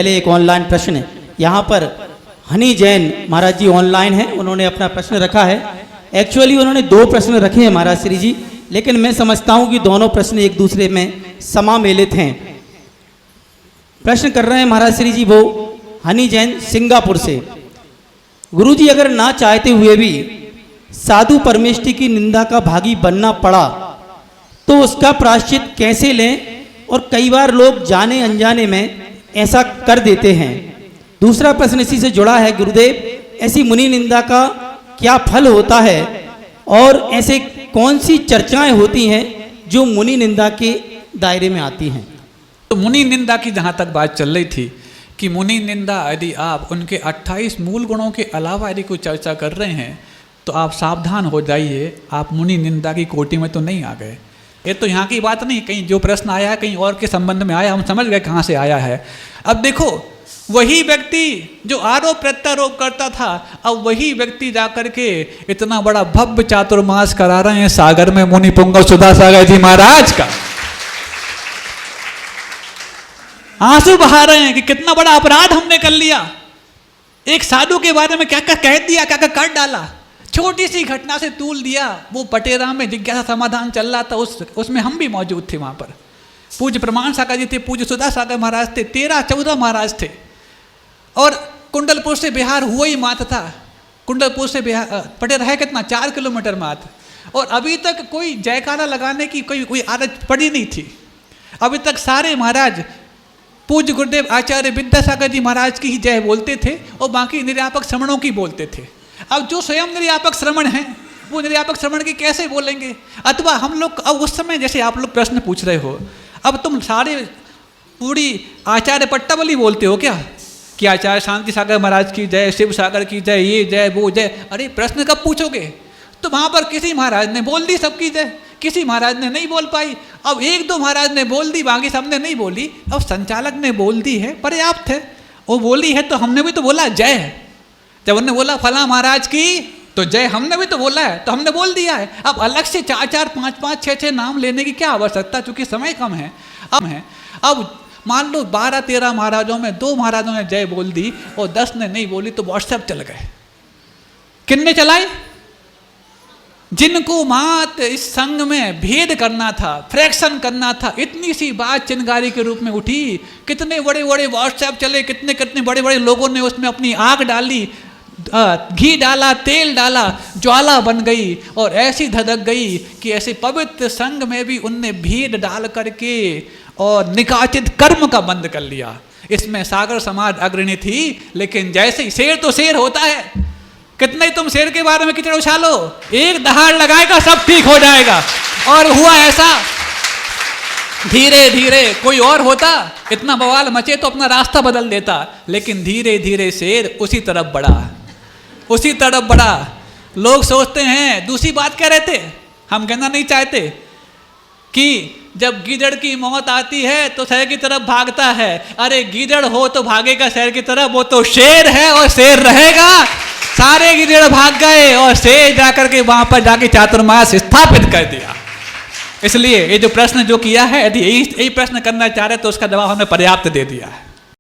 पहले एक ऑनलाइन प्रश्न है, यहाँ पर हनी जैन महाराज जी ऑनलाइन हैं, उन्होंने अपना प्रश्न रखा है। एक्चुअली उन्होंने 2 प्रश्न रखे हैं महाराज श्री जी, लेकिन मैं समझता हूँ कि दोनों प्रश्न एक दूसरे में समामेलित हैं। प्रश्न कर रहे हैं महाराज श्री जी वो हनी जैन सिंगापुर से। गुरु जी, अगर ना चाहते हुए भी साधु परमेष्ठी की निंदा का भागी बनना पड़ा तो उसका प्रायश्चित कैसे लें? और कई बार लोग जाने अनजाने में ऐसा कर देते हैं। दूसरा प्रश्न इसी से जुड़ा है, गुरुदेव, ऐसी मुनि निंदा का क्या फल होता है और ऐसे कौन सी चर्चाएं होती हैं जो मुनि निंदा के दायरे में आती हैं? तो मुनि निंदा की जहाँ तक बात चल रही थी कि मुनि निंदा यदि आप उनके 28 मूल गुणों के अलावा यदि कोई चर्चा कर रहे हैं तो आप सावधान हो जाइए, आप मुनि निंदा की कोटि में तो नहीं आ गए। ये तो यहाँ की बात नहीं, कहीं जो प्रश्न आया है कहीं और के संबंध में आया, हम समझ गए कहाँ से आया है। अब देखो, वही व्यक्ति जो आरोप प्रत्यारोप करता था, अब वही व्यक्ति जाकर के इतना बड़ा भव्य चातुर्मास करा रहे हैं सागर में मुनि पुंगव सुधा सागर जी महाराज का। आंसू बहा रहे हैं कि कितना बड़ा अपराध हमने कर लिया, एक साधु के बारे में क्या क्या कह दिया, क्या क्या कर डाला, छोटी सी घटना से तूल दिया। वो पटेरा में जिज्ञासा समाधान चल रहा था, उसमें हम भी मौजूद थे। वहाँ पर पूज्य प्रमाण सागर जी थे, पूज्य सुधा सागर महाराज थे, 13-14 महाराज थे। और कुंडलपुर से बिहार हुआ ही मात्र था। कुंडलपुर से बिहार पटेरा है कितना, 4 किलोमीटर मात्र। और अभी तक कोई जयकारा लगाने की कोई आदत पड़ी नहीं थी। अभी तक सारे महाराज पूज्य गुरुदेव आचार्य विद्यासागर जी महाराज की ही जय बोलते थे और बाकी निर्यापक श्रमणों की बोलते थे। अब जो स्वयं निर्यापक श्रमण हैं वो निर्यापक श्रमण की कैसे बोलेंगे? अथवा हम लोग अब उस समय जैसे आप लोग प्रश्न पूछ रहे हो, अब तुम सारे पूरी आचार्य पट्टावली बोलते हो क्या कि आचार्य शांति सागर महाराज की जय, शिव सागर की जय, ये जय वो जय। अरे प्रश्न कब पूछोगे? तो वहाँ पर किसी महाराज ने बोल दी सबकी जय, किसी महाराज ने नहीं बोल पाई। अब 1-2 महाराज ने बोल दी, बाकी सबने नहीं बोली। अब संचालक ने बोल दी है, पर्याप्त है। वो बोली है तो हमने भी तो बोला जय है। जब उन्होंने बोला फला महाराज की तो जय, हमने भी तो बोला है तो हमने बोल दिया है। अब अलग से 4-4, 5-5, 6-6 नाम लेने की क्या आवश्यकता, चूंकि समय कम है। अब मान लो 12-13 महाराजों में 2 महाराजों ने जय बोल दी और 10 ने नहीं बोली, तो व्हाट्सएप चल गए। किन्ने चलाए? जिनको मात इस संघ में भेद करना था, फ्रैक्शन करना था, इतनी सी बात चिंगारी के रूप में उठी। कितने बड़े बड़े व्हाट्सएप चले, कितने कितने बड़े बड़े लोगों ने उसमें अपनी आग डाली, घी डाला, तेल डाला, ज्वाला बन गई और ऐसी धधक गई कि ऐसे पवित्र संघ में भी उनने भेद डाल करके और निकाचित कर्म का बंद कर लिया। इसमें सागर समाज अग्रणी थी, लेकिन जैसे ही शेर तो शेर होता है, कितने तुम शेर के बारे में कीचड़ उछालो, एक दहाड़ लगाएगा सब ठीक हो जाएगा। और हुआ ऐसा, धीरे धीरे कोई और होता, इतना बवाल मचे तो अपना रास्ता बदल देता, लेकिन धीरे धीरे शेर उसी तरफ बढ़ा, उसी तरफ बढ़ा। लोग सोचते हैं, दूसरी बात कह रहे थे, हम कहना नहीं चाहते कि जब गीदड़ की मौत आती है तो शहर की तरफ भागता है। अरे गीदड़ हो तो भागेगा शहर की तरफ, वो तो शेर है और शेर रहेगा। सारे गीदड़ भाग गए और शेर जाकर के वहां पर जाके चातुर्मास स्थापित कर दिया। इसलिए ये जो प्रश्न जो किया है, यदि यही प्रश्न करना चाह रहे तो उसका जवाब हमने पर्याप्त दे दिया है।